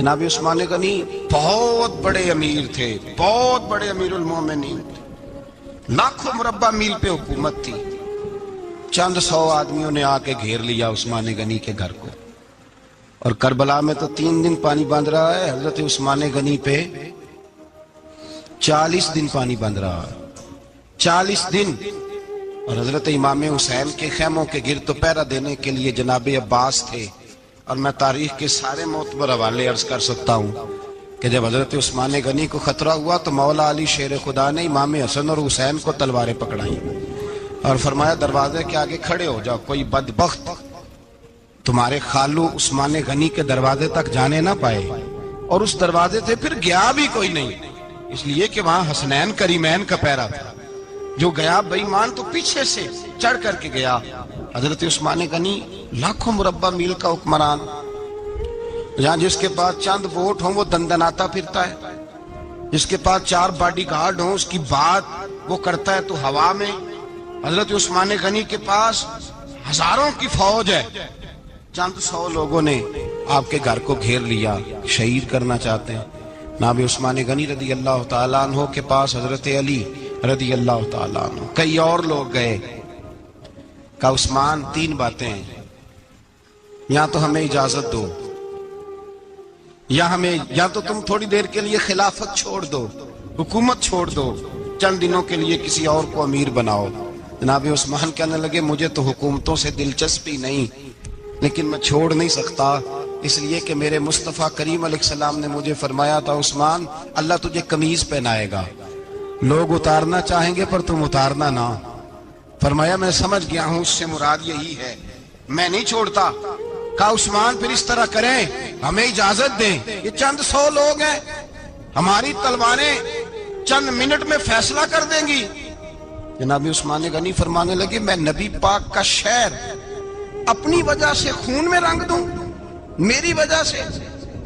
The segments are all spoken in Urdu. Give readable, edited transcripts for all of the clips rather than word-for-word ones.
جناب عثمان غنی بہت بڑے امیر تھے، بہت بڑے امیر المومنین تھے، لاکھوں مربع میل پہ حکومت تھی۔ چند سو آدمیوں نے آ کے گھیر لیا عثمان غنی کے گھر کو، اور کربلا میں تو 3 دن پانی بند رہا ہے، حضرت عثمان غنی پہ 40 دن پانی بند رہا ہے، 40 دن۔ اور حضرت امام حسین کے خیموں کے گرد تو پہرا دینے کے لیے جناب عباس تھے۔ اور میں تاریخ کے سارے معتبر حوالے عرض کر سکتا ہوں کہ جب حضرت عثمان غنی کو خطرہ ہوا تو مولا علی شیر خدا نے امام حسن اور حسین کو تلواریں پکڑائیں اور فرمایا دروازے کے آگے کھڑے ہو جاؤ، کوئی بدبخت تمہارے خالو عثمان غنی کے دروازے تک جانے نہ پائے۔ اور اس دروازے سے پھر گیا بھی کوئی نہیں، اس لیے کہ وہاں حسنین کریمین کا پہرا تھا۔ جو گیا بے ایمان تو پیچھے سے چڑھ کر کے گیا۔ حضرت عثمان غنی لاکھوں مربع میل کا حکمران، جہاں جس کے پاس چند ووٹ ہوں وہ دندناتا پھرتا ہے، جس کے پاس 4 باڈی گارڈ ہوں اس کی بات وہ کرتا ہے تو ہوا میں۔ حضرت عثمان غنی کے پاس ہزاروں کی فوج ہے، چند 100 لوگوں نے آپ کے گھر کو گھیر لیا، شہید کرنا چاہتے ہیں۔ جناب عثمان غنی رضی اللہ تعالیٰ عنہ کے پاس حضرت علی رضی اللہ تعالیٰ عنہ، کئی اور لوگ گئے۔ کہا عثمان 3 باتیں ہیں، یا تو ہمیں اجازت دو، یا تو تم تھوڑی دیر کے لیے خلافت چھوڑ دو، حکومت چھوڑ دو، چند دنوں کے لیے کسی اور کو امیر بناؤ۔ جناب عثمان کہنے لگے مجھے تو حکومتوں سے دلچسپی نہیں، لیکن میں چھوڑ نہیں سکتا، اس لیے کہ میرے مصطفیٰ کریم علیہ السلام نے مجھے فرمایا تھا عثمان اللہ تجھے قمیض پہنائے گا، لوگ اتارنا چاہیں گے پر تم اتارنا نہ۔ فرمایا میں سمجھ گیا ہوں، اس سے مراد یہی ہے، میں نہیں چھوڑتا۔ کہا عثمان پھر اس طرح کریں، ہمیں اجازت دیں، یہ چند 100 لوگ ہیں، ہماری تلواریں چند منٹ میں فیصلہ کر دیں گی۔ جناب عثمان غنی فرمانے لگے میں نبی پاک کا شہر اپنی وجہ سے خون میں رنگ دوں، میری وجہ سے؟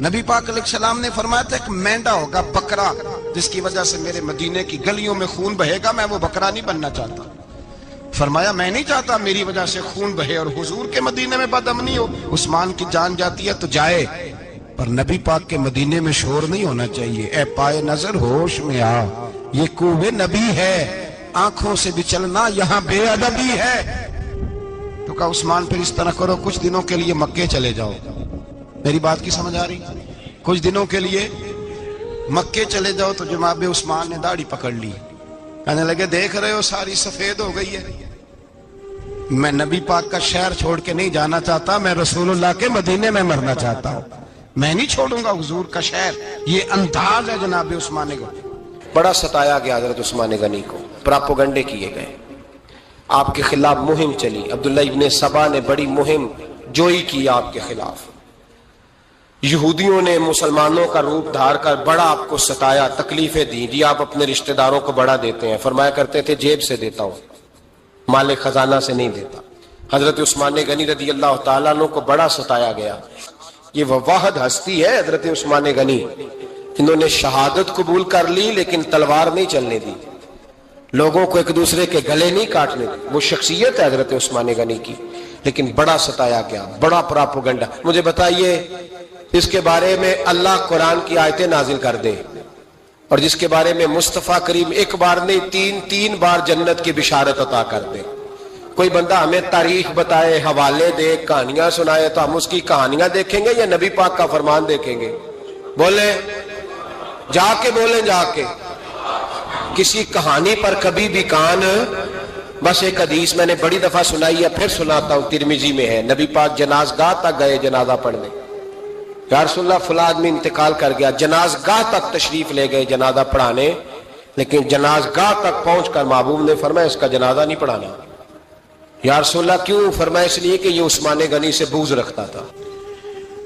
نبی پاک علیہ السلام نے فرمایا تھا ایک مینڈا ہوگا، بکرا، جس کی وجہ سے میرے مدینے کی گلیوں میں خون بہے گا، میں وہ بکرا نہیں بننا چاہتا۔ فرمایا میں نہیں چاہتا میری وجہ سے خون بہے اور حضور کے مدینے میں بدامنی ہو۔ عثمان کی جان جاتی ہے تو جائے، پر نبی پاک کے مدینے میں شور نہیں ہونا چاہیے۔ اے پائے نظر ہوش میں آ، یہ کوہ نبی ہے، آنکھوں سے بھی چلنا یہاں بے ادبی ہے۔ تو کہا عثمان پھر اس طرح کرو، کچھ دنوں کے لیے مکے چلے جاؤ۔ میری بات کی سمجھ آ رہی؟ کچھ دنوں کے لیے مکے چلے جاؤ۔ تو جناب عثمان نے داڑھی پکڑ لی، کہنے لگے دیکھ رہے ہو ساری سفید ہو گئی ہے، میں نبی پاک کا شہر چھوڑ کے نہیں جانا چاہتا، میں رسول اللہ کے مدینے میں مرنا چاہتا ہوں، میں نہیں چھوڑوں گا حضور کا شہر۔ یہ انداز ہے جناب عثمان غنی۔ بڑا ستایا گیا حضرت عثمان غنی کو، پراپوگنڈے کیے گئے، آپ کے خلاف مہم چلی، عبداللہ ابن سبا نے بڑی مہم جوئی کی آپ کے خلاف، یہودیوں نے مسلمانوں کا روپ دھار کر بڑا آپ کو ستایا، تکلیفیں دی، جی آپ اپنے رشتہ داروں کو بڑا دیتے ہیں، فرمایا کرتے تھے جیب سے دیتا ہوں، مال خزانہ سے نہیں دیتا۔ حضرت عثمان غنی رضی اللہ تعالیٰ عنہ کو بڑا ستایا گیا۔ یہ وہ واحد ہستی ہے حضرت عثمان غنی، انہوں نے شہادت قبول کر لی لیکن تلوار نہیں چلنے دی، لوگوں کو ایک دوسرے کے گلے نہیں کاٹنے دی، وہ شخصیت ہے حضرت عثمان غنی کی، لیکن بڑا ستایا گیا، بڑا پراپوگنڈا۔ مجھے بتائیے اس کے بارے میں اللہ قرآن کی آیتیں نازل کر دے، اور جس کے بارے میں مصطفیٰ کریم ایک بار نہیں 3 بار جنت کی بشارت عطا کر دے، کوئی بندہ ہمیں تاریخ بتائے، حوالے دے، کہانیاں سنائے، تو ہم اس کی کہانیاں دیکھیں گے یا نبی پاک کا فرمان دیکھیں گے؟ بولیں، جا کے بولیں، جا کے۔ کسی کہانی پر کبھی بھی کان، بس ایک حدیث میں نے بڑی دفعہ سنائی ہے، پھر سناتا ہوں، ترمذی میں ہے، نبی پاک جنازگاہ تک گئے جنازہ پڑھنے، یا رسول اللہ فلاں آدمی انتقال کر گیا، جنازگاہ تک تشریف لے گئے جنازہ پڑھانے، لیکن جنازگاہ تک پہنچ کر محبوب نے فرمایا اس کا جنازہ نہیں پڑھانا۔ یا رسول اللہ کیوں؟ فرمایا اس لیے کہ یہ عثمان غنی سے بغض رکھتا تھا۔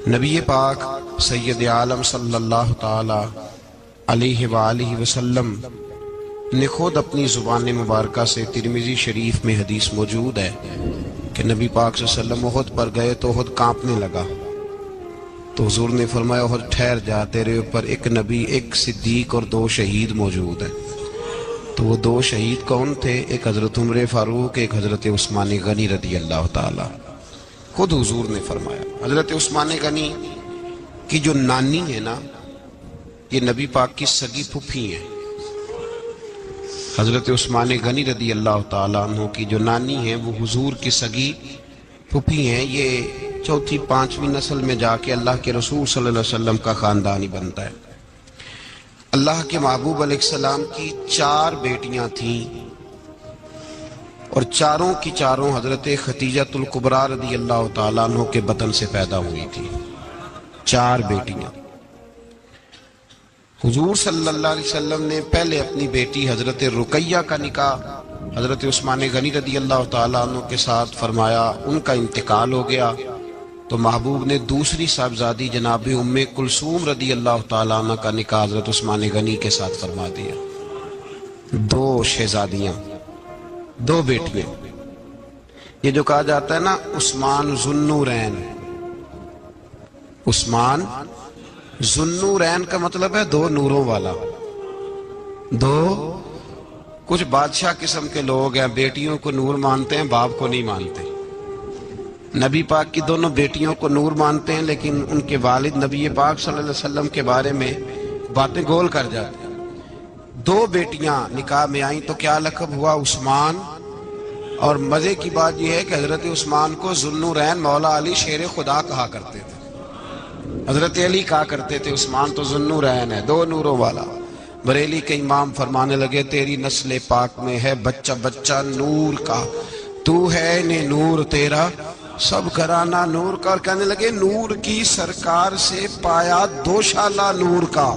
نبی پاک سید عالم صلی اللہ تعالی علیہ وآلہ وسلم نے خود اپنی زبان مبارکہ سے، ترمذی شریف میں حدیث موجود ہے کہ نبی پاک صلی اللہ علیہ وسلم احد پر گئے تو احد کانپنے لگا، تو حضور نے فرمایا احد ٹھہر جا، تیرے اوپر ایک نبی، ایک صدیق اور 2 شہید موجود ہیں۔ تو وہ 2 شہید کون تھے؟ ایک حضرت عمر فاروق، ایک حضرت عثمان غنی رضی اللہ تعالی۔ خود حضور نے فرمایا۔ حضرت عثمان غنی کی جو نانی ہے نا، یہ نبی پاک کی سگی پھوپھی ہیں۔ حضرت عثمان غنی رضی اللہ تعالیٰ عنہ کی جو نانی ہیں وہ حضور کی سگی پھوپھی ہیں۔ یہ چوتھی پانچویں نسل میں جا کے اللہ کے رسول صلی اللہ علیہ وسلم کا خاندان ہی بنتا ہے۔ اللہ کے محبوب علیہ السلام کی 4 بیٹیاں تھیں، اور چاروں کی چاروں حضرت خدیجۃ الکبریٰ رضی اللہ تعالیٰ عنہ کے بطن سے پیدا ہوئی تھی۔ 4 بیٹیاں۔ حضور صلی اللہ علیہ وسلم نے پہلے اپنی بیٹی حضرت رقیہ کا نکاح حضرت عثمان غنی رضی اللہ تعالیٰ عنہ کے ساتھ فرمایا، ان کا انتقال ہو گیا تو محبوب نے دوسری صاحبزادی جناب ام کلثوم رضی اللہ تعالیٰ عنہ کا نکاح حضرت عثمان غنی کے ساتھ فرما دیا۔ 2 شہزادیاں، 2 بیٹیاں۔ یہ جو کہا جاتا ہے نا عثمان ذوالنورین، عثمان ذوالنورین کا مطلب ہے 2 نوروں والا۔ 2 کچھ بادشاہ قسم کے لوگ ہیں، بیٹیوں کو نور مانتے ہیں، باپ کو نہیں مانتے۔ نبی پاک کی دونوں بیٹیوں کو نور مانتے ہیں، لیکن ان کے والد نبی پاک صلی اللہ علیہ وسلم کے بارے میں باتیں گول کر جاتے ہیں۔ 2 بیٹیاں نکاح میں آئیں تو کیا لقب ہوا؟ عثمان۔ اور مزے کی بات یہ ہے کہ حضرت عثمان کو ذوالنورین مولا علی شیر خدا کہا کرتے تھے، حضرت علی کہا کرتے تھے عثمان تو ذوالنورین ہے، 2 نوروں والا۔ بریلی کے امام فرمانے لگے تیری نسل پاک میں ہے بچہ بچہ نور کا، تو ہے نے نور تیرا سب گھرانہ نور کا۔ اور کہنے لگے نور کی سرکار سے پایا 2 شالہ نور کا،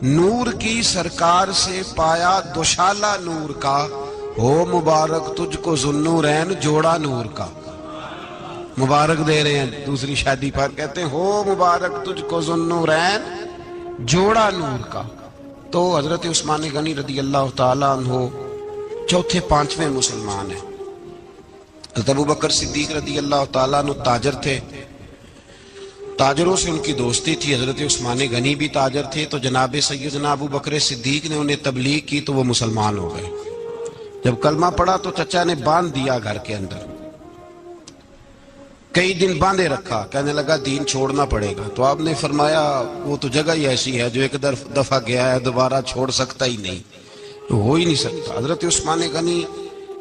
نور کی سرکار سے پایا 2 شالہ نور کا، ہو مبارک تجھ کو ذوالنورین جوڑا نور کا۔ مبارک دے رہے ہیں دوسری شادی پر، کہتے ہیں ہو مبارک تجھ کو ذوالنورین جوڑا نور کا۔ تو حضرت عثمان غنی رضی اللہ تعالیٰ عنہ 4 5ویں مسلمان ہیں۔ حضرت ابوبکر صدیق رضی اللہ تعالیٰ عنہ تاجر تھے، تاجروں سے ان کی دوستی تھی۔ حضرت عثمان غنی بھی تاجر تھے، تو جناب سیدنا ابوبکر صدیق نے انہیں تبلیغ کی تو وہ مسلمان ہو گئے۔ جب کلمہ پڑھا تو چچا نے باندھ دیا گھر کے اندر، کئی دن باندھے رکھا، کہنے لگا دین چھوڑنا پڑے گا۔ تو آپ نے فرمایا وہ تو جگہ ہی ایسی ہے، جو ایک دفعہ گیا ہے دوبارہ چھوڑ سکتا ہی نہیں، ہو ہی نہیں سکتا۔ حضرت عثمان غنی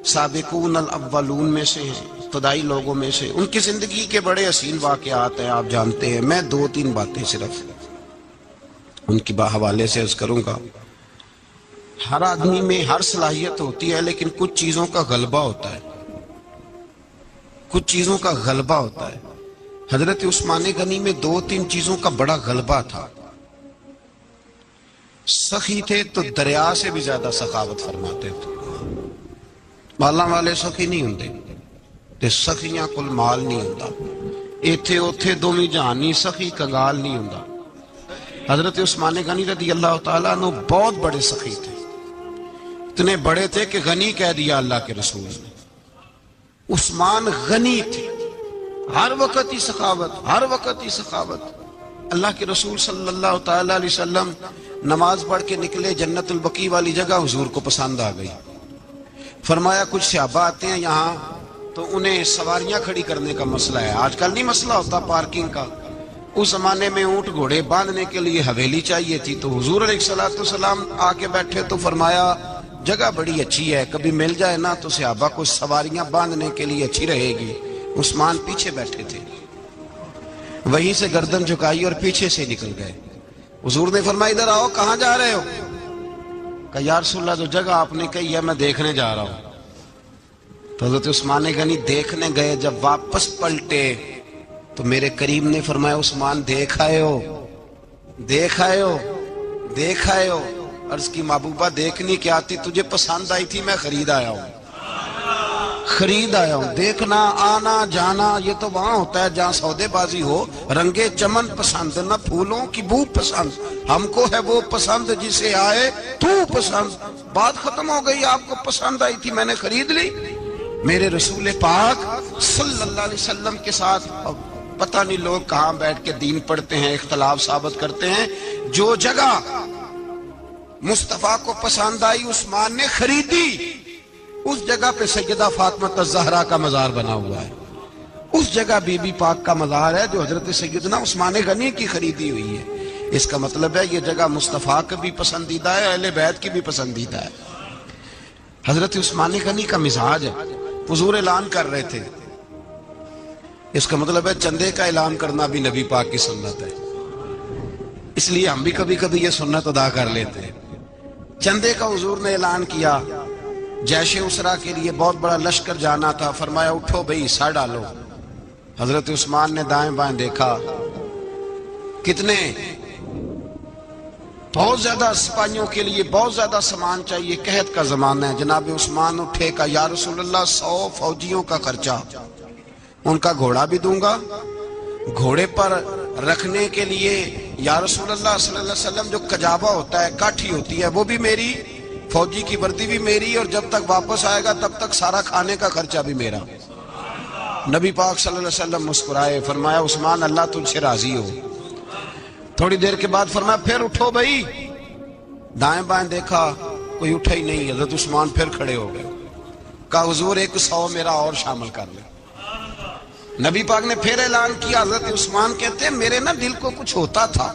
سابقون الاولون میں سے ہیں، ابتدائی لوگوں میں سے۔ ان کی زندگی کے بڑے حسین واقعات ہیں، آپ جانتے ہیں۔ میں 2-3 باتیں صرف ان کی حوالے سے عرض کروں گا۔ ہر آدمی میں ہر صلاحیت ہوتی ہے، لیکن کچھ چیزوں کا غلبہ ہوتا ہے، کچھ چیزوں کا غلبہ ہوتا ہے۔ حضرت عثمان غنی میں 2-3 چیزوں کا بڑا غلبہ تھا۔ سخی تھے تو دریا سے بھی زیادہ سخاوت فرماتے تھے۔ مالاں والے سخی نہیں ہوندے تے سخیاں کل مال نہیں ہوندا، ایتھے اوتھے دوویں جہانی سخی کنگال نہیں ہوندا۔ حضرت عثمان غنی رضی اللہ تعالیٰ عنہ بہت بڑے سخی تھے، اتنے بڑے تھے کہ غنی کہہ دیا اللہ کے رسول نے۔ عثمان غنی تھے، ہر وقت ہی سخاوت، ہر وقت ہی سخاوت۔ اللہ کے رسول صلی اللہ تعالیٰ علیہ وسلم نماز پڑھ کے نکلے، جنت البقیع والی جگہ حضور کو پسند آ گئی۔ فرمایا کچھ صحابہ آتے ہیں یہاں تو انہیں سواریاں کھڑی کرنے کا مسئلہ ہے۔ آج کل نہیں مسئلہ ہوتا پارکنگ کا، اس زمانے میں اونٹ گھوڑے باندھنے کے لیے حویلی چاہیے تھی۔ تو حضور علیہ الصلوۃ والسلام آ کے بیٹھے تو فرمایا جگہ بڑی اچھی ہے، کبھی مل جائے نا تو صحابہ کو سواریاں باندھنے کے لیے اچھی رہے گی۔ عثمان پیچھے بیٹھے تھے، وہیں سے گردن جھکائی اور پیچھے سے نکل گئے۔ حضور نے فرمایا ادھر آؤ، کہاں جا رہے ہو؟ کہا یا رسول اللہ جو جگہ آپ نے کہی ہے میں دیکھنے جا رہا ہوں۔ تو حضرت عثمان غنی دیکھنے گئے، جب واپس پلٹے تو میرے کریم نے فرمایا عثمان دیکھ آئے ہو، دیکھ آئے ہو، دیکھ آئے ہو۔ عرض کی محبوبہ دیکھنی کیا تھی، تجھے پسند آئی تھی، میں خرید آیا ہوں، خرید آیا ہوں۔ دیکھنا آنا جانا یہ تو وہاں ہوتا ہے جہاں سودے بازی ہو۔ رنگے چمن پسند نہ پھولوں کی بو پسند، ہم کو ہے وہ پسند جسے آئے تو پسند۔ بات ختم ہو گئی، آپ کو پسند آئی تھی میں نے خرید لی۔ میرے رسول پاک صلی اللہ علیہ وسلم کے ساتھ پتہ نہیں لوگ کہاں بیٹھ کے دین پڑھتے ہیں، اختلاف ثابت کرتے ہیں۔ جو جگہ مصطفیٰ کو پسند آئی عثمان نے خریدی، اس جگہ پہ سیدہ فاطمہ الزہرا کا مزار بنا ہوا ہے۔ اس جگہ بی بی پاک کا مزار ہے جو حضرت سیدنا عثمان غنی کی خریدی ہوئی ہے. اس کا مطلب ہے یہ جگہ مصطفیٰ کی بھی پسندیدہ ہے، اہل بیت کی بھی پسندیدہ ہے. حضرت عثمان غنی کا مزاج ہے، حضور اعلان کر رہے تھے. اس کا مطلب ہے چندے کا اعلان کرنا بھی نبی پاک کی سنت ہے، اس لیے ہم بھی کبھی کبھی یہ سنت ادا کر لیتے ہیں. چندے کا حضور نے اعلان کیا. جیش اسرا کے لیے بہت بڑا لشکر جانا تھا. فرمایا اٹھو بھئی حصہ ڈالو. حضرت عثمان نے دائیں بائیں دیکھا، کتنے بہت زیادہ سپاہیوں کے لیے بہت زیادہ سامان چاہیے، قحط کا زمانہ ہے. جناب عثمان اٹھے کہا یا رسول اللہ 100 فوجیوں کا خرچہ، ان کا گھوڑا بھی دوں گا، گھوڑے پر رکھنے کے لیے یا رسول اللہ صلی اللہ علیہ وسلم جو کجابہ ہوتا ہے، کاٹھی ہوتی ہے، وہ بھی میری، فوجی کی وردی بھی میری، اور جب تک واپس آئے گا تب تک سارا کھانے کا خرچہ بھی میرا. نبی پاک صلی اللہ علیہ وسلم مسکرائے. فرمایا عثمان اللہ تجھ سے راضی ہو. تھوڑی دیر کے بعد فرمایا پھر اٹھو بھائی. دائیں بائیں دیکھا کوئی اٹھا ہی نہیں. حضرت عثمان پھر کھڑے ہو گئے. کہا حضور 100 میرا اور شامل کر لیں. نبی پاک نے پھر اعلان کیا. حضرت عثمان کہتے ہیں میرے نا دل کو کچھ ہوتا تھا.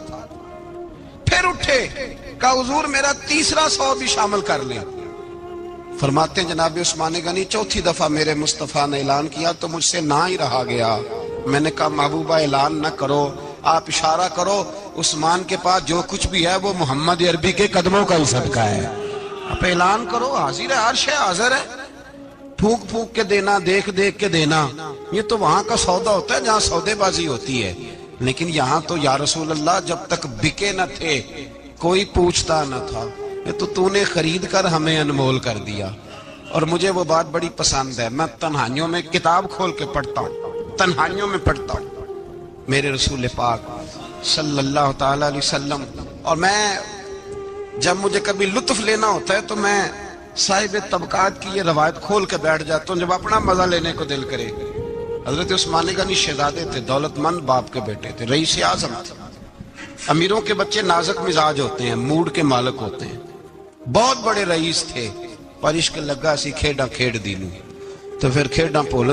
پھر اٹھے. کہا حضور میرا تیسرا 100 بھی شامل کر لیں. فرماتے ہیں جناب عثمان غنی چوتھی دفعہ میرے مصطفیٰ نے اعلان کیا تو مجھ سے نہ ہی رہا گیا. میں نے کہا محبوبہ اعلان نہ کرو، آپ اشارہ کرو. عثمان کے پاس جو کچھ بھی ہے وہ محمد عربی کے قدموں کا ہی صدقہ ہے. آپ اعلان کرو، حاضر ہے، ہر شے حاضر ہے. پھونک پھونک کے دینا، دیکھ دیکھ کے دینا، یہ تو وہاں کا سودا ہوتا ہے جہاں سودے بازی ہوتی ہے. لیکن یہاں تو یا رسول اللہ جب تک بکے نہ تھے کوئی پوچھتا نہ تھا. یہ تو نے خرید کر ہمیں انمول کر دیا. اور مجھے وہ بات بڑی پسند ہے. میں تنہائیوں میں کتاب کھول کے پڑھتا ہوں، تنہائیوں میں پڑھتا ہوں میرے رسول پاک صلی اللہ تعالی علیہ وسلم. اور میں جب مجھے کبھی لطف لینا ہوتا ہے تو میں صاحب طبقات کی یہ روایت کھول کے بیٹھ جاتا ہوں جب اپنا مزہ لینے کو دل کرے. حضرت عثمان غنی شہزادے تھے، دولت مند باپ کے بیٹے تھے، رئیس اعظم تھے. امیروں کے بچے نازک مزاج ہوتے ہیں، موڈ کے مالک ہوتے ہیں. بہت بڑے رئیس تھے پر عشق لگا سی کھیڈاں کھیڈ دی نو. تو پھر کھیڈاں بھول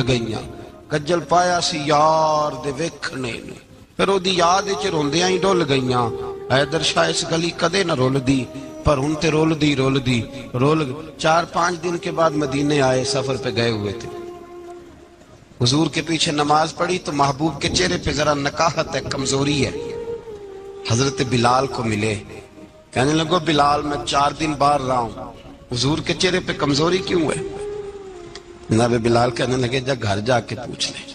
گئیاں. کجل پایا سی یار دے ویکھنے نو، پھر او دی یاد وچ روندیاں ہی ڈول گئیاں. حیدر شاہ اس گلی کدے نہ رول دی پر ہن تے رول دی 4-5 دن کے بعد مدینے آئے، سفر پہ گئے ہوئے تھے. حضور کے پیچھے نماز پڑھی تو محبوب کے چہرے پہ ذرا نکاہت ہے، کمزوری ہے. حضرت بلال کو ملے، کہنے لگو بلال میں 4 دن باہر رہا ہوں، حضور کے چہرے پہ کمزوری کیوں ہے؟ جناب بلال کہنے لگے جا گھر جا کے پوچھ لے.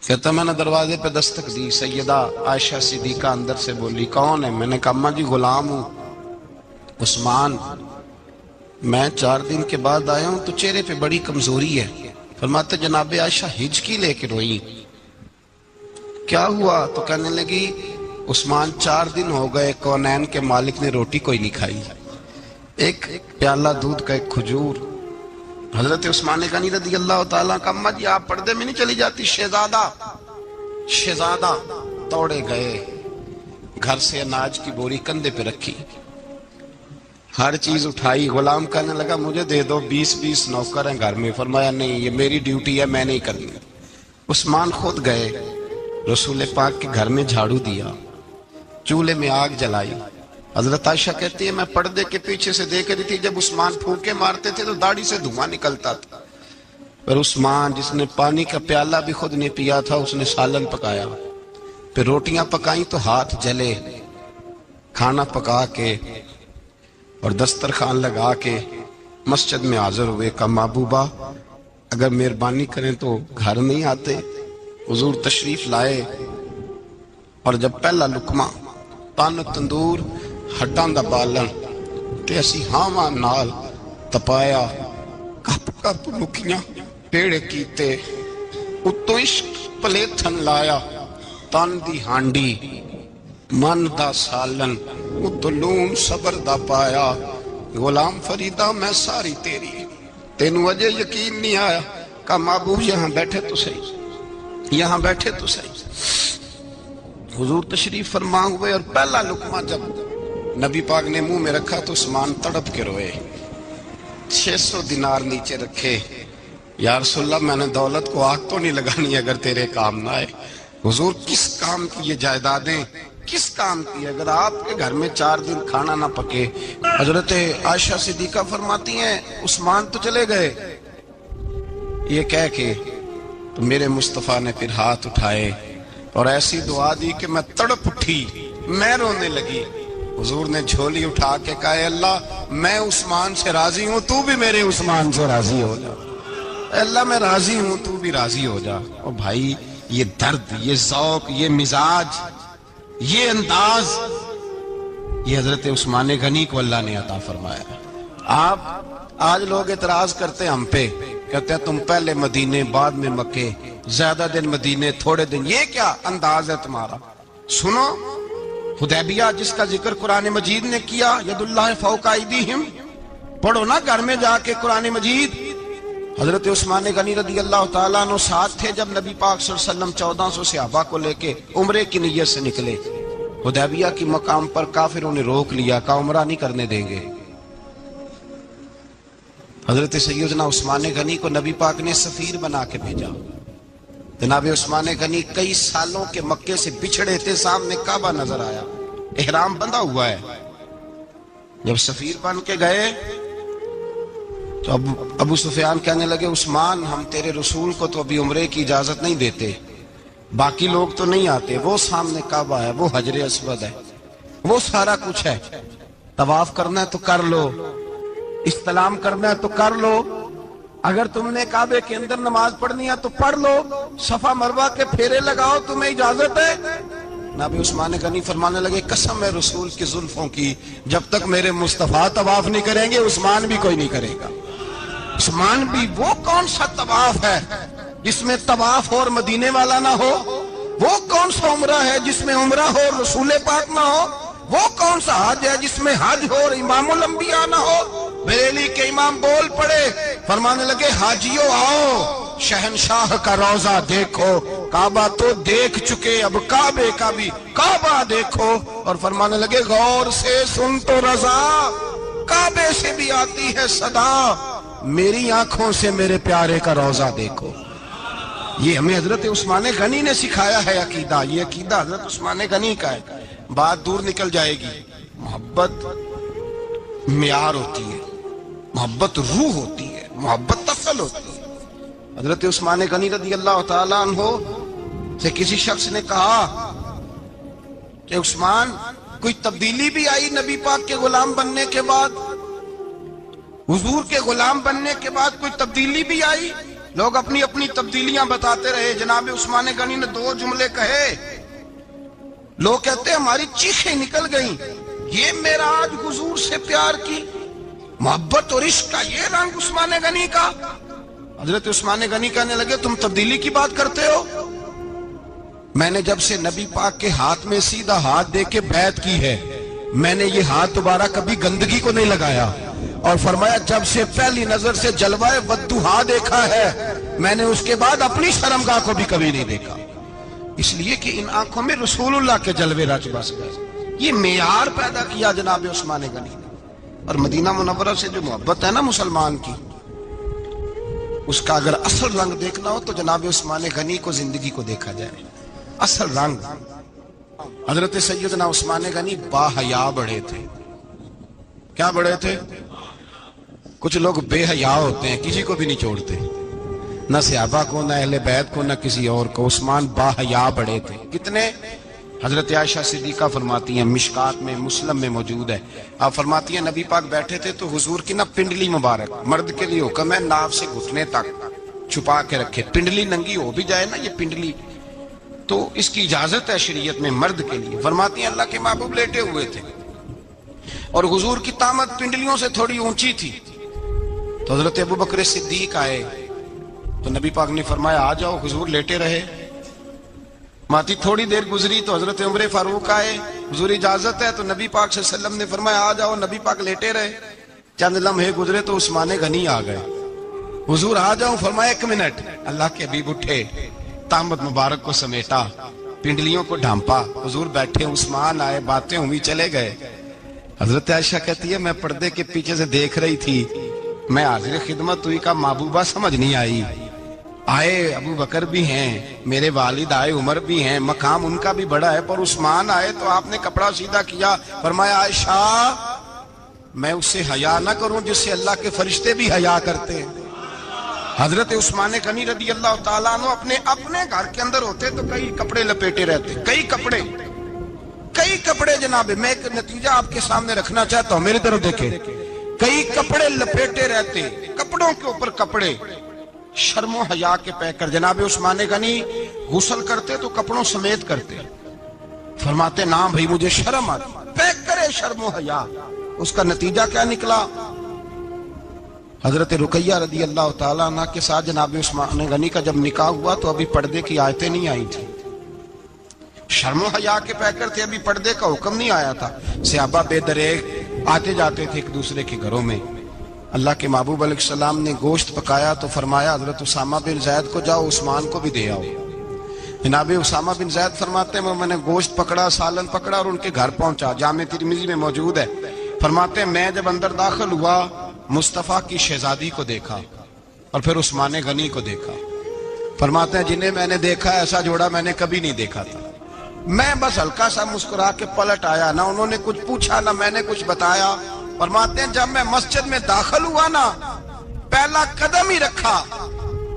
کہتا میں نے دروازے پہ دستک دی. سیدہ عائشہ صدیقہ اندر سے بولی کون ہے؟ میں نے کہا اماں جی غلام ہوں عثمان، میں 4 دن کے بعد آیا ہوں تو چہرے پہ بڑی کمزوری ہے. فرماتے جناب عائشہ ہچکی لے کے روئی. کیا ہوا؟ تو کہنے لگی عثمان 4 دن ہو گئے کونین کے مالک نے روٹی کوئی نہیں کھائی، ایک پیالہ دودھ کا ایک کھجور. حضرت عثمان غنی رضی اللہ تعالیٰ کا اماں جی آپ پردے میں نہیں چلی جاتی؟ شہزادہ توڑے گئے، گھر سے اناج کی بوری کندھے پہ رکھی، ہر چیز اٹھائی. غلام کہنے لگا مجھے دے دو، 20 نوکر ہیں گھر میں. فرمایا نہیں یہ میری ڈیوٹی ہے، میں نہیں کرنی. عثمان خود گئے، رسول پاک کے گھر میں جھاڑو دیا، چولہے میں آگ جلائی. حضرت عائشہ کہتی ہے میں پردے کے پیچھے سے دیکھ رہی تھی، جب عثمان پھونکے مارتے تھے تو داڑھی سے دھواں نکلتا تھا. پھر عثمان جس نے پانی کا پیالہ بھی خود نہیں پیا تھا اس نے سالن پکایا، پھر روٹیاں پکائیں تو ہاتھ جلے. کھانا پکا کے اور دسترخوان لگا کے مسجد میں حاضر ہوئے. کہا محبوبہ اگر مہربانی کریں تو گھر نہیں آتے؟ حضور تشریف لائے اور جب پہلا لقمہ تن تندور ہڈاں دا بالن تے اسی ہاواں نال تپایا، کپ کپ لکیاں پیڑے کیتے، اتوں عشق پلیتھن لایا، تن دی ہانڈی من دا سالن، اتوں لون صبر دا پایا. غلام فریدہ میں ساری تیری، تینوں اجے یقین نہیں آیا؟ کہا محبوب یہاں بیٹھے تو صحیح، یہاں بیٹھے تو صحیح. حضور تشریف فرما ہوئے اور پہلا لقمہ جب نبی پاک نے منہ میں رکھا تو عثمان تڑپ کے روئے. 600 دینار نیچے رکھے. یا رسول اللہ میں نے دولت کو آگ تو نہیں لگانی اگر تیرے کام نہ آئے. حضور کس کام کی یہ جائیدادیں، کس کام کی؟ اگر آپ کے گھر میں 4 دن کھانا نہ پکے. حضرت عائشہ صدیقہ فرماتی ہیں عثمان تو چلے گئے، یہ کہہ کے تو میرے مصطفیٰ نے پھر ہاتھ اٹھائے اور ایسی دعا دی کہ میں تڑپ اٹھی، میں رونے لگی. حضور نے جھولی اٹھا کے کہا اے اللہ میں عثمان سے راضی ہوں، تو بھی میرے عثمان سے راضی ہو جا. اے اللہ میں راضی ہوں، تو بھی راضی ہو جا. اور بھائی یہ درد، یہ ذوق، یہ مزاج، یہ انداز، یہ حضرت عثمان غنی کو اللہ نے عطا فرمایا. آپ آج لوگ اعتراض کرتے ہم پہ، کہتے ہیں تم پہلے مدینے بعد میں مکے، زیادہ دن مدینے تھوڑے دن. یہ کیا انداز ہے تمہارا؟ سنو حدیبیہ جس کا ذکر قرآن مجید نے کیا، ید اللہ فوق ایدیہم، پڑھو نا گھر میں جا کے قرآن مجید. حضرت عثمان غنی رضی اللہ تعالیٰ عنہ ساتھ تھے جب نبی پاک صلی اللہ علیہ وسلم 1400 صحابہ کو لے کے عمرے کی نیت سے نکلے. حدیبیہ کی مقام پر کافروں نے روک لیا، کہا عمرہ نہیں کرنے دیں گے. حضرت سیدنا عثمان غنی کو نبی پاک نے سفیر بنا کے بھیجا. جناب عثمان غنی کئی سالوں کے مکے سے بچھڑے تھے، سامنے کعبہ نظر آیا، احرام بندھا ہوا ہے. جب سفیر بن کے گئے تو ابو سفیان کہنے لگے عثمان ہم تیرے رسول کو تو ابھی عمرے کی اجازت نہیں دیتے، باقی لوگ تو نہیں آتے، وہ سامنے کعبہ ہے، وہ حجر اسود ہے، وہ سارا کچھ ہے، طواف کرنا ہے تو کر لو، استلام کرنا ہے تو کر لو، اگر تم نے کعبے کے اندر نماز پڑھنی ہے تو پڑھ لو، صفا مروہ کے پھیرے لگاؤ، تمہیں اجازت ہے. نبی عثمان غنی فرمانے لگے قسم ہے رسول کی زلفوں کی، جب تک میرے مصطفیٰ طواف نہیں کریں گے عثمان بھی کوئی نہیں کرے گا. عثمان بھی وہ کون سا طواف ہے جس میں طواف اور مدینے والا نہ ہو؟ وہ کون سا عمرہ ہے جس میں عمرہ ہو اور رسول پاک نہ ہو؟ وہ کون سا حج ہے جس میں حج ہو اور امام الانبیاء نہ ہو؟ بریلی کے امام بول پڑے، فرمانے لگے حاجیوں آؤ شہنشاہ کا روضہ دیکھو، کعبہ تو دیکھ چکے اب کعبے کا بھی کعبہ دیکھو. اور فرمانے لگے غور سے سن تو رضا، کعبے سے بھی آتی ہے صدا، میری آنکھوں سے میرے پیارے کا روضہ دیکھو. یہ ہمیں حضرت عثمان غنی نے سکھایا ہے عقیدہ، یہ عقیدہ حضرت عثمان غنی کا ہے. بات دور نکل جائے گی. محبت معیار ہوتی ہے، محبت روح ہوتی ہے، محبت اصل ہوتی ہے. حضرت عثمان غنی رضی اللہ تعالیٰ عنہ سے کسی شخص نے کہا کہ عثمان کوئی تبدیلی بھی آئی نبی پاک کے غلام بننے کے بعد؟ حضور کے غلام بننے کے بعد کوئی تبدیلی بھی آئی؟ لوگ اپنی اپنی تبدیلیاں بتاتے رہے. جناب عثمان غنی نے 2 جملے کہے، لوگ کہتے ہیں ہماری چیخیں نکل گئیں، یہ معراج حضور سے پیار کی محبت اور عشق کا یہ رنگ عثمان غنی کا. حضرت عثمان غنی کہنے لگے تم تبدیلی کی بات کرتے ہو؟ میں نے جب سے نبی پاک کے ہاتھ میں سیدھا ہاتھ دے کے بیعت کی ہے، میں نے یہ ہاتھ دوبارہ کبھی گندگی کو نہیں لگایا. اور فرمایا جب سے پہلی نظر سے جلوہ ودھوہا دیکھا ہے، میں نے اس کے بعد اپنی شرمگاہ کو بھی کبھی نہیں دیکھا، اس لیے کہ ان آنکھوں میں رسول اللہ کے جلوے رچ بس گئے. یہ معیار پیدا کیا جناب عثمان غنی نے. اور مدینہ منورہ سے جو محبت ہے نا مسلمان کی، اس کا اگر اصل رنگ دیکھنا ہو تو جناب عثمان غنی کو زندگی کو دیکھا جائے. اصل رنگ. حضرت سیدنا عثمان غنی با حیا بڑے تھے. کیا بڑے تھے؟ کچھ لوگ بے حیا ہوتے ہیں، کسی کو بھی نہیں چھوڑتے، نہ صحابہ کو، نہ اہل بیت کو، نہ کسی اور کو. عثمان با حیا بڑے تھے. کتنے؟ حضرت عائشہ صدیقہ فرماتی ہیں، مشکات میں مسلم میں موجود ہے، آپ فرماتی ہیں نبی پاک بیٹھے تھے تو حضور کی نا پنڈلی مبارک، مرد کے لیے حکم ہے ناف سے گھٹنے تک چھپا کے رکھے. پنڈلی ننگی ہو بھی جائے نا یہ پنڈلی تو اس کی اجازت ہے شریعت میں مرد کے لیے. فرماتی ہیں اللہ کے محبوب لیٹے ہوئے تھے اور حضور کی طامت پنڈلیوں سے تھوڑی اونچی تھی. تو حضرت ابو بکر صدیق آئے تو نبی پاک نے فرمایا آ جاؤ. حضور لیٹے رہے. ماتی تھوڑی دیر گزری تو حضرت عمر فاروق آئے، حضور اجازت ہے؟ تو نبی پاک صلی اللہ علیہ وسلم نے فرمایا آ جاؤ. نبی پاک لیٹے رہے. چند لمحے گزرے تو عثمان غنی آ گئے. حضور آ جاؤ. فرمایا 1 منٹ. اللہ کے حبیب اٹھے، طامت مبارک کو سمیٹا، پنڈلیوں کو ڈھانپا. حضور بیٹھے، عثمان آئے، باتیں ہوئی، چلے گئے. حضرت عائشہ کہتی ہے میں پردے کے پیچھے سے دیکھ رہی تھی، میں حاضر خدمت ہوئی، کا محبوبہ سمجھ نہیں آئی، آئے ابو بکر بھی ہیں، میرے والد آئے، عمر بھی ہیں، مقام ان کا بھی بڑا ہے، پر عثمان آئے تو آپ نے کپڑا سیدھا کیا، فرمایا عائشہ میں اس سے حیا نہ کروں جس سے اللہ کے فرشتے بھی حیا کرتے ہیں۔ حضرت عثمان غنی رضی اللہ تعالیٰ عنہ اپنے گھر کے اندر ہوتے تو کئی کپڑے لپیٹے رہتے، کئی کپڑے جناب۔ میں ایک نتیجہ آپ کے سامنے رکھنا چاہتا ہوں، میری طرف دیکھیں، کئی کپڑے لپیٹے رہتے، کپڑوں کے اوپر کپڑے، شرم و حیا کے پیکر۔ جناب عثمان غنی غسل کرتے تو کپڑوں سمیت کرتے، فرماتے نا بھائی مجھے شرم آتی، پیکر شرم و حیا۔ اس کا نتیجہ کیا نکلا؟ حضرت رقیہ رضی اللہ تعالیٰ عنہ کے ساتھ جناب عثمان غنی کا جب نکاح ہوا تو ابھی پردے کی آیتیں نہیں آئی تھی، شرم و حیا کے پیکر تھے، ابھی پردے کا حکم نہیں آیا تھا۔ صحابہ بے دریغ آتے جاتے تھے ایک دوسرے کے گھروں میں۔ اللہ کے محبوب علیہ السلام نے گوشت پکایا تو فرمایا حضرت اسامہ بن زید کو جاؤ عثمان کو بھی دے آؤ۔ جناب اسامہ بن زید فرماتے ہیں میں نے گوشت پکڑا، سالن پکڑا اور ان کے گھر پہنچا، جامع ترمذی میں موجود ہے۔ فرماتے ہیں میں جب اندر داخل ہوا مصطفیٰ کی شہزادی کو دیکھا اور پھر عثمان غنی کو دیکھا۔ فرماتے ہیں جنہیں میں نے دیکھا ایسا جوڑا میں نے کبھی نہیں دیکھا تھا۔ میں بس ہلکا سا مسکرا کے پلٹ آیا، نہ انہوں نے کچھ پوچھا نہ میں نے کچھ بتایا۔ فرماتے ہیں جب میں مسجد میں داخل ہوا نا، پہلا قدم ہی رکھا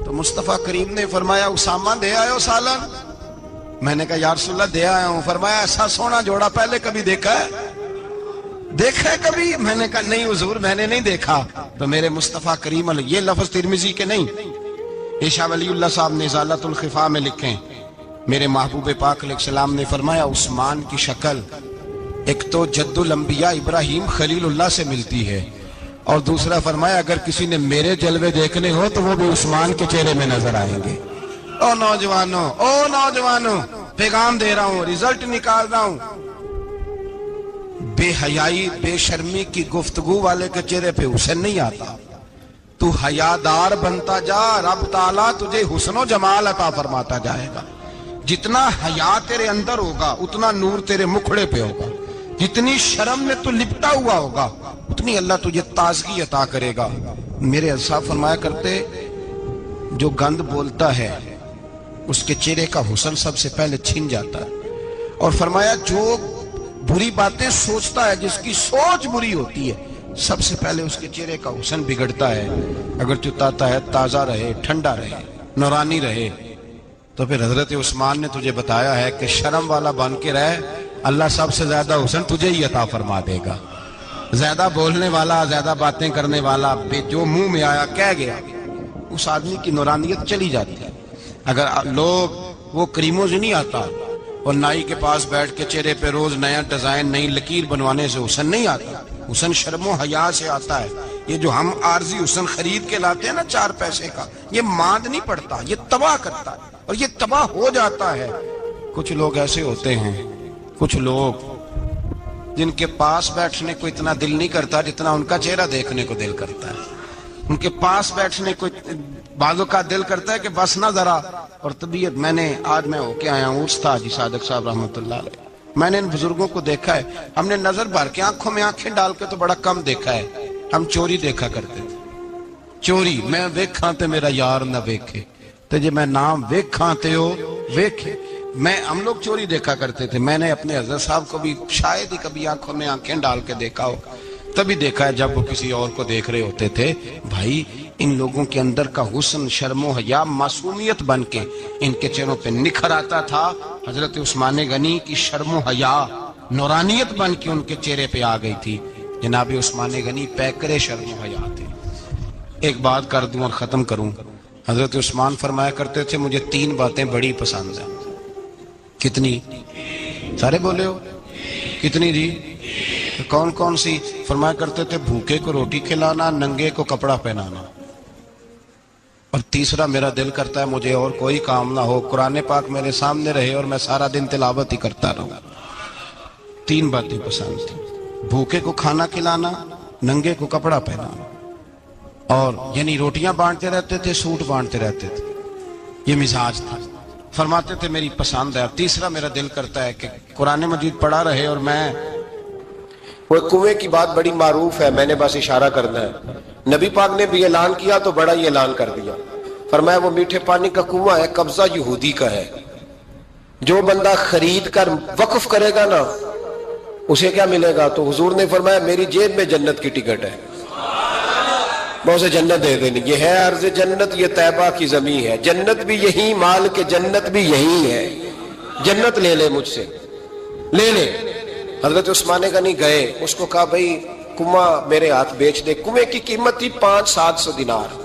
تو مصطفیٰ کریم نے فرمایا اسامہ دے آئے ہو سالن؟ میں نے کہا یا رسول اللہ دے آیا ہوں۔ فرمایا ایسا سونا جوڑا پہلے کبھی دیکھا ہے؟ دیکھا ہے کبھی؟ میں نے کہا نہیں حضور میں نے نہیں دیکھا۔ تو میرے مصطفیٰ کریم علیہ، یہ لفظ ترمذی کے نہیں، یہ شاہ ولی اللہ صاحب نے ازالۃ الخفا میں لکھیں، میرے محبوب پاک علیہ السلام نے فرمایا عثمان کی شکل ایک تو جد الانبیاء ابراہیم خلیل اللہ سے ملتی ہے، اور دوسرا فرمایا اگر کسی نے میرے جلوے دیکھنے ہو تو وہ بھی عثمان کے چہرے میں نظر آئیں گے۔ او نوجوانوں پیغام دے رہا ہوں، رزلٹ نکال رہا ہوں، بے حیائی بے شرمی کی گفتگو والے کے چہرے پہ حسن نہیں آتا، تو حیادار بنتا جا، رب تعالیٰ تجھے حسن و جمال عطا فرماتا جائے گا۔ جتنا حیا تیرے اندر ہوگا اتنا نور تیرے مکھڑے پہ ہوگا، جتنی شرم میں تو لپٹا ہوا ہوگا اتنی اللہ تجھے تازگی عطا کرے گا۔ میرے صاحب فرمایا کرتے جو گند بولتا ہے اس کے چہرے کا حسن سب سے پہلے چھن جاتا ہے، اور فرمایا جو بری باتیں سوچتا ہے جس کی سوچ بری ہوتی ہے سب سے پہلے اس کے چہرے کا حسن بگڑتا ہے۔ اگر چاہتا ہے تازہ رہے، ٹھنڈا رہے، نورانی رہے، تو پھر حضرت عثمان نے تجھے بتایا ہے کہ شرم والا بن کے رہ، اللہ سب سے زیادہ حسن تجھے ہی عطا فرما دے گا۔ زیادہ بولنے والا، زیادہ باتیں کرنے والا، جو منہ میں آیا کہہ گیا، اس آدمی کی نورانیت چلی جاتی ہے۔ اگر لوگ وہ کریموں سے نہیں آتا اور نائی کے پاس بیٹھ کے چہرے پہ روز نیا ڈیزائن نئی لکیر بنوانے سے حسن نہیں آتا، حسن شرم و حیا سے آتا ہے۔ یہ جو ہم عارضی حسن خرید کے لاتے ہیں نا 4 پیسے کا، یہ ماند نہیں پڑتا، یہ تباہ کرتا ہے اور یہ تباہ ہو جاتا ہے۔ کچھ لوگ ایسے ہوتے ہیں، کچھ لوگ جن کے پاس بیٹھنے کو اتنا دل نہیں کرتا جتنا ان کا چہرہ دیکھنے کو دل کرتا ہے۔ ان کے پاس بیٹھنے کو بعضوں کا دل کرتا ہے کہ بس نہ ذرا، اور طبیعت آج میں ہو کے آیا ہوں اس تھا جی صادق صاحب رحمۃ اللہ علیہ، میں نے ان بزرگوں کو دیکھا ہے، ہم نے نظر بھر کے آنکھوں میں آنکھیں ڈال کے تو بڑا کم دیکھا ہے، ہم چوری دیکھا کرتے تھے، چوری میں ویکھاں تے میرا یار نہ ویکھے، تے جے میں نام ویکھاں تے ہو ویکھے، ہم لوگ چوری دیکھا کرتے تھے۔ میں نے اپنے حضرت صاحب کو بھی شاید ہی کبھی آنکھوں میں آنکھیں ڈال کے دیکھا ہو، تبھی دیکھا ہے جب وہ کسی اور کو دیکھ رہے ہوتے تھے۔ بھائی ان لوگوں کے اندر کا حسن شرم و حیا معصومیت بن کے ان کے چہروں پہ نکھر آتا تھا۔ حضرت عثمان غنی کی شرم و حیا نورانیت بن کے ان کے چہرے پہ آ گئی تھی۔ جناب عثمان غنی پیکر شرم و حیا تھے۔ ایک بات کر دوں اور ختم کروں، حضرت عثمان فرمایا کرتے تھے مجھے 3 باتیں بڑی پسند ہیں۔ کتنی؟ سارے بولے ہو کتنی جی؟ کون کون سی؟ فرمایا کرتے تھے بھوکے کو روٹی کھلانا، ننگے کو کپڑا پہنانا، اور تیسرا میرا دل کرتا ہے مجھے اور کوئی کام نہ ہو، قرآن پاک میرے سامنے رہے اور میں سارا دن تلاوت ہی کرتا رہوں۔ 3 باتیں پسند تھی، بھوکے کو کھانا کھلانا، ننگے کو کپڑا پہنانا، اور یعنی روٹیاں بانٹتے رہتے تھے، سوٹ بانٹتے رہتے تھے، یہ مزاج تھا۔ فرماتے تھے میری پسند ہے، تیسرا میرا دل کرتا ہے کہ قرآن مجید پڑھا رہے اور میں وہ کنویں کی بات بڑی معروف ہے، میں نے بس اشارہ کرنا ہے۔ نبی پاک نے بھی اعلان کیا تو بڑا ہی اعلان کر دیا، فرمایا وہ میٹھے پانی کا کنواں ہے، قبضہ یہودی کا ہے، جو بندہ خرید کر وقف کرے گا نا اسے کیا ملے گا؟ تو حضور نے فرمایا میری جیب میں جنت کی ٹکٹ ہے، میں اسے جنت دے دینی، یہ ہے عرض جنت، یہ طیبہ کی زمین ہے، جنت بھی یہی، مال کے جنت بھی یہی ہے، جنت لے لے مجھ سے، لے لے۔ حضرت عثمان غنی گئے، اس کو کہا بھائی کنواں میرے ہاتھ بیچ دے، کنویں کی قیمت تھی 500-700 دینار،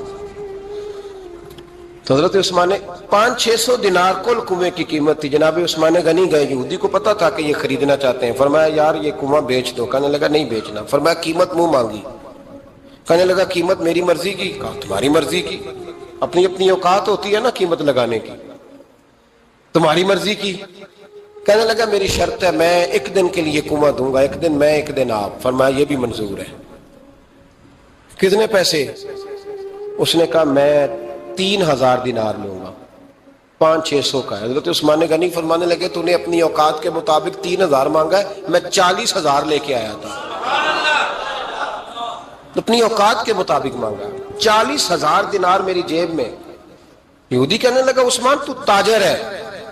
تو حضرت عثمان 500-600 دینار کل کنویں کی قیمت تھی۔ جناب عثمان غنی گئے، یہودی کو پتا تھا کہ یہ خریدنا چاہتے ہیں، فرمایا یار یہ کنواں بیچ دو، کہنے لگا نہیں بیچنا، فرمایا قیمت منہ مانگی، کہنے لگا قیمت میری مرضی کی، کہا تمہاری مرضی کی، اپنی اپنی اوقات ہوتی ہے نا قیمت لگانے کی، تمہاری مرضی کی، کہنے لگا میری شرط ہے میں ایک دن کے لیے کنواں دوں گا، ایک دن میں ایک دن آپ، فرمایا یہ بھی منظور ہے، کتنے پیسے؟ اس نے کہا میں 3000 دینار لوں گا، 500-600 کا ہے۔ حضرت عثمان غنی فرمانے لگے تو نے اپنی اوقات کے مطابق 3000 مانگا ہے، میں 40,000 لے کے آیا تھا، اپنی اوقات کے مطابق مانگا، 40,000 دینار میری جیب میں۔ یہودی کہنے لگا عثمان تو تاجر ہے،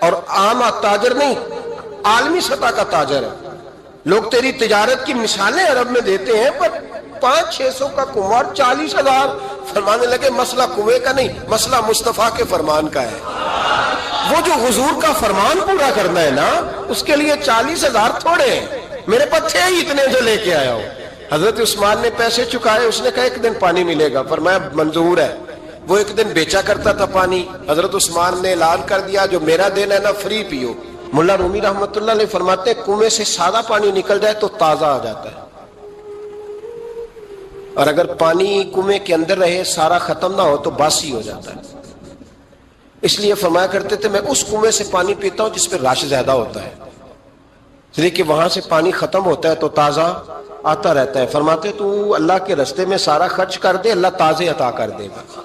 اور عام تاجر نہیں، عالمی سطح کا تاجر ہے، لوگ تیری تجارت کی مثالیں عرب میں دیتے ہیں، پر 500-600 کا کنواں 40,000، فرمانے لگے مسئلہ کنویں کا نہیں، مسئلہ مصطفیٰ کے فرمان کا ہے، وہ جو حضور کا فرمان پورا کرنا ہے نا اس کے لیے 40,000 تھوڑے ہیں، میرے پاس تھے ہی اتنے جو لے کے آیا ہوں۔ حضرت عثمان نے پیسے چکائے، اس نے کہا ایک دن پانی ملے گا، فرمایا منظور ہے۔ وہ ایک دن بیچا کرتا تھا پانی، حضرت عثمان نے اعلان کر دیا جو میرا دن ہے نا فری پیو۔ ملا رومی رحمۃ اللہ علیہ فرماتے ہیں کنویں سے سادہ پانی نکل جائے تو تازہ آ جاتا ہے، اور اگر پانی کنویں کے اندر رہے سارا ختم نہ ہو تو باسی ہو جاتا ہے۔ اس لیے فرمایا کرتے تھے میں اس کنویں سے پانی پیتا ہوں جس پہ رش زیادہ ہوتا ہے، اس لیے کہ وہاں سے پانی ختم ہوتا ہے تو تازہ آتا رہتا ہے۔ فرماتے تو اللہ کے رستے میں سارا خرچ کر دے، اللہ تازے عطا کر دے گا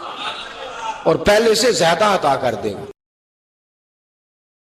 اور پہلے سے زیادہ عطا کر دے گا۔